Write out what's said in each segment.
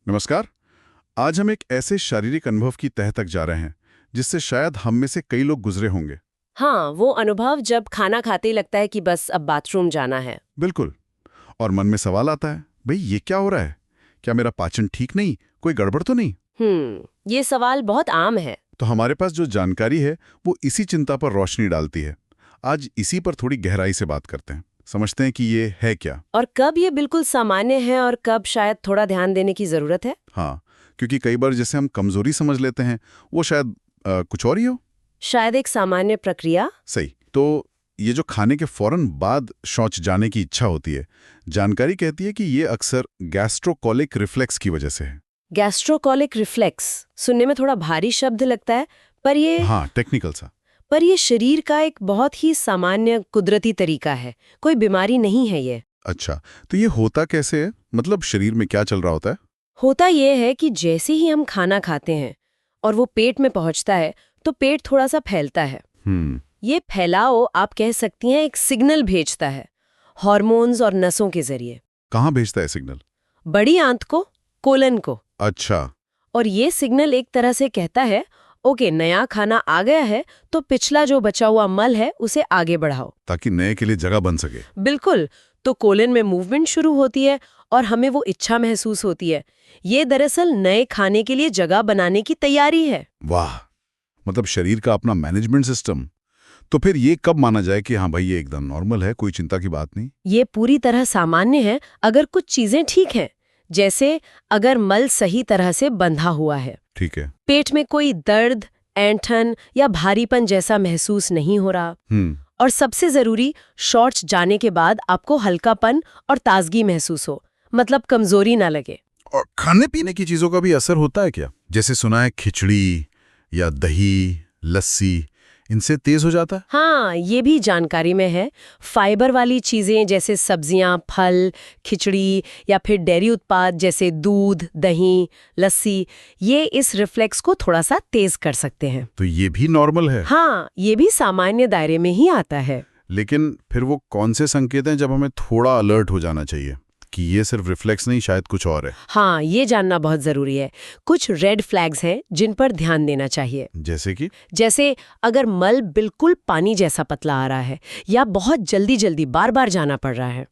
नमस्कार। आज हम एक ऐसे शारीरिक अनुभव की तह तक जा रहे हैं जिससे शायद हम में से कई लोग गुजरे होंगे। हाँ, वो अनुभव जब खाना खाते ही लगता है कि बस अब बाथरूम जाना है। बिल्कुल। और मन में सवाल आता है, भाई ये क्या हो रहा है? क्या मेरा पाचन ठीक नहीं, कोई गड़बड़ तो नहीं? ये सवाल बहुत आम है। तो हमारे पास जो जानकारी है वो इसी चिंता पर रोशनी डालती है। आज इसी पर थोड़ी गहराई से बात करते हैं, समझते हैं कि ये है क्या। और कब ये बिल्कुल सामान्य है और कब शायद थोड़ा ध्यान देने की जरूरत है। हाँ, क्योंकि कई बार जैसे हम कमजोरी समझ लेते हैं वो शायद कुछ और ही हो। शायद एक सामान्य प्रक्रिया। सही। तो ये जो खाने के फौरन बाद शौच जाने की इच्छा होती है, जानकारी कहती है कि ये अक्सर गैस्ट्रोकोलिक रिफ्लेक्स की वजह से है। गैस्ट्रोकोलिक रिफ्लेक्स सुनने में थोड़ा भारी शब्द लगता है, हाँ, टेक्निकल सा। पर ये शरीर का एक बहुत ही सामान्य कुदरती तरीका है, कोई बीमारी नहीं है ये। अच्छा, तो ये होता कैसे है? मतलब शरीर में क्या चल रहा होता है? होता ये है कि जैसे ही हम खाना खाते हैं और वो पेट में पहुंचता है तो पेट थोड़ा सा फैलता है। ये फैलाव आप कह सकती हैं एक सिग्नल भेजता है, हार्मोन्स और नसों के जरिए। कहाँ भेजता है सिग्नल? बड़ी आंत को, कोलन को। अच्छा। और ये सिग्नल एक तरह से कहता है, ओके नया खाना आ गया है तो पिछला जो बचा हुआ मल है उसे आगे बढ़ाओ, ताकि नए के लिए जगह बन सके। बिल्कुल। तो कोलन में मूवमेंट शुरू होती है और हमें वो इच्छा महसूस होती है। ये दरअसल नए खाने के लिए जगह बनाने की तैयारी है। वाह, मतलब शरीर का अपना मैनेजमेंट सिस्टम। तो फिर ये कब माना जाए कि हाँ भाई ये एकदम नॉर्मल है, कोई चिंता की बात नहीं? ये पूरी तरह सामान्य है अगर कुछ चीजें ठीक हैं, जैसे अगर मल सही तरह से बंधा हुआ है, ठीक है। पेट में कोई दर्द, ऐंठन या भारीपन जैसा महसूस नहीं हो रहा, और सबसे जरूरी शौच जाने के बाद आपको हल्कापन और ताजगी महसूस हो, मतलब कमजोरी ना लगे। और खाने पीने की चीजों का भी असर होता है क्या? जैसे सुना है खिचड़ी या दही, लस्सी, इनसे तेज हो जाता है? हाँ, ये भी जानकारी में है। फाइबर वाली चीजें जैसे सब्जियां, फल, खिचड़ी या फिर डेयरी उत्पाद जैसे दूध, दही, लस्सी, ये इस रिफ्लेक्स को थोड़ा सा तेज कर सकते हैं। तो ये भी नॉर्मल है? हाँ, ये भी सामान्य दायरे में ही आता है। लेकिन फिर वो कौन से संकेत हैं जब हमें थोड़ा अलर्ट हो जाना चाहिए कि ये सिर्फ रिफ्लेक्स नहीं, शायद कुछ और है? हाँ, ये जानना बहुत जरूरी है। कुछ रेड फ्लैग्स हैं जिन पर ध्यान देना चाहिए। जैसे अगर मल बिल्कुल पानी जैसा पतला आ रहा है या बहुत जल्दी जल्दी बार बार जाना पड़ रहा है,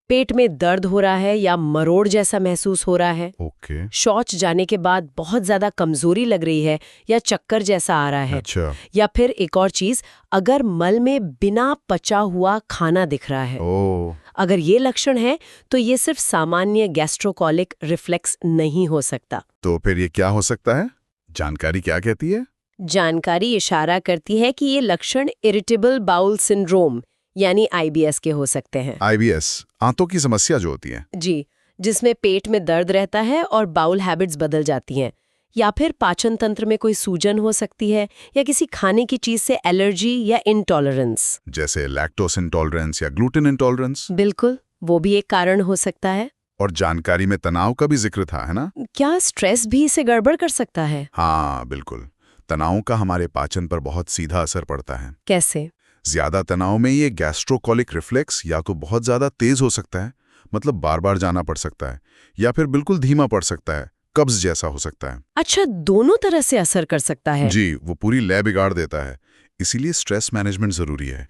पेट में दर्द हो रहा है या मरोड़ जैसा महसूस हो रहा है, शौच जाने के बाद बहुत ज्यादा कमजोरी लग रही है या चक्कर जैसा आ रहा है। अच्छा। या फिर एक और चीज, अगर मल में बिना पचा हुआ खाना दिख रहा है। अगर ये लक्षण है तो ये सिर्फ सामान्य गैस्ट्रोकोलिक रिफ्लेक्स नहीं हो सकता। तो फिर ये क्या हो सकता है? जानकारी क्या कहती है? जानकारी इशारा करती है कि ये लक्षण इरिटेबल बाउल सिंड्रोम यानी आईबीएस के हो सकते हैं। आईबीएस, आंतों की समस्या जो होती है? जी, जिसमें पेट में दर्द रहता है और बाउल हैबिट्स बदल जाती हैं। या फिर पाचन तंत्र में कोई सूजन हो सकती है या किसी खाने की चीज से एलर्जी या इंटॉलरेंस, जैसे लैक्टोस इंटॉलरेंस या ग्लूटेन इंटॉलरेंस। बिल्कुल, वो भी एक कारण हो सकता है। और जानकारी में तनाव का भी जिक्र था, है ना? क्या स्ट्रेस भी इसे गड़बड़ कर सकता है? हाँ बिल्कुल, तनाव का हमारे पाचन पर बहुत सीधा असर पड़ता है। कैसे? ज्यादा तनाव में ये गैस्ट्रोकोलिक रिफ्लेक्स या तो बहुत ज्यादा तेज हो सकता है, मतलब बार बार जाना पड़ सकता है, या फिर बिल्कुल धीमा पड़ सकता है, कब्ज जैसा हो सकता है। अच्छा, दोनों तरह से असर कर सकता है। जी, वो पूरी लय बिगाड़ देता है। इसीलिए स्ट्रेस मैनेजमेंट जरूरी है।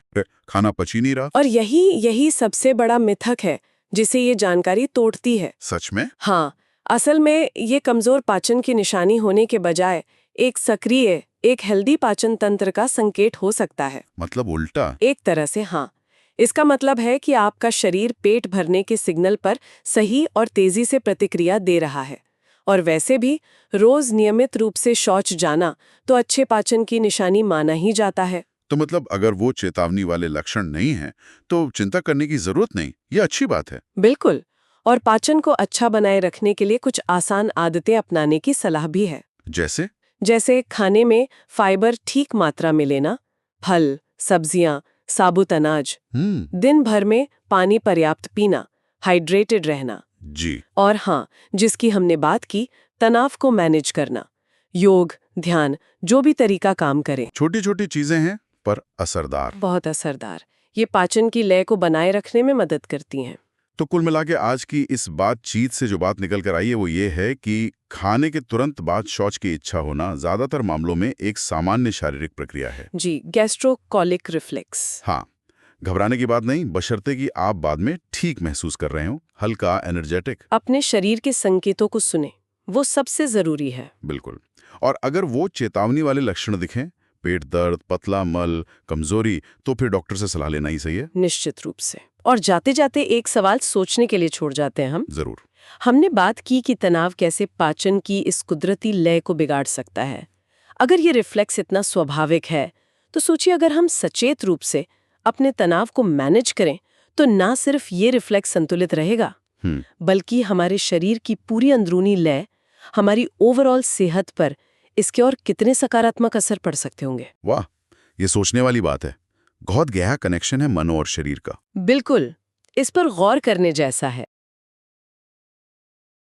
खाना पच ही नहीं रहा। और यही सबसे बड़ा मिथक है जिसे ये जानकारी तोड़ती है। सच में? हाँ, असल में ये कमजोर पाचन की निशानी होने के बजाय एक सक्रिय, एक हेल्दी पाचन तंत्र का संकेत हो सकता है। मतलब उल्टा? एक तरह से हाँ। इसका मतलब है कि आपका शरीर पेट भरने के सिग्नल पर सही और तेजी से प्रतिक्रिया दे रहा है। और वैसे भी रोज नियमित रूप से शौच जाना तो अच्छे पाचन की निशानी माना ही जाता है। तो मतलब अगर वो चेतावनी वाले लक्षण नहीं हैं, तो चिंता करने की जरूरत नहीं, ये अच्छी बात है। बिल्कुल। और पाचन को अच्छा बनाए रखने के लिए कुछ आसान आदतें अपनाने की सलाह भी है। जैसे खाने में फाइबर ठीक मात्रा में लेना, फल, सब्जियां, साबुत अनाज, दिन भर में पानी पर्याप्त पीना, हाइड्रेटेड रहना। जी। और हाँ, जिसकी हमने बात की, तनाव को मैनेज करना, योग, ध्यान, जो भी तरीका काम करे। छोटी छोटी चीजें हैं पर असरदार। बहुत असरदार। ये पाचन की लय को बनाए रखने में मदद करती हैं। तो कुल मिला के आज की इस बातचीत से जो बात निकल कर आई है वो ये है कि खाने के तुरंत बाद शौच की इच्छा होना ज्यादातर मामलों में एक सामान्य शारीरिक प्रक्रिया है। जी, गैस्ट्रोकोलिक रिफ्लेक्स। हाँ, घबराने की बात नहीं, बशर्ते कि आप बाद में ठीक महसूस कर रहे हो, हल्का, एनर्जेटिक। अपने शरीर के संकेतों को सुने, वो सबसे जरूरी है। बिल्कुल। और अगर वो चेतावनी वाले लक्षण दिखें, पेट दर्द, पतला मल, कमजोरी, तो फिर डॉक्टर से सलाह लेना ही सही है। निश्चित रूप से। और जाते जाते एक सवाल सोचने के लिए छोड़ जाते हैं हम। जरूर। हमने बात की कि तनाव कैसे पाचन की इस कुदरती लय को बिगाड़ सकता है। अगर ये रिफ्लेक्स इतना स्वाभाविक है, तो सोचिए अगर हम सचेत रूप से अपने तनाव को मैनेज करें, तो ना सिर्फ ये रिफ्लेक्स संतुलित रहेगा, बल्कि हमारे शरीर की पूरी अंदरूनी लय, हमारी ओवरऑल सेहत पर इसके और कितने सकारात्मक असर पड़ सकते होंगे। वाह, ये सोचने वाली बात है। बहुत गहरा कनेक्शन है मन और शरीर का। बिल्कुल, इस पर गौर करने जैसा है।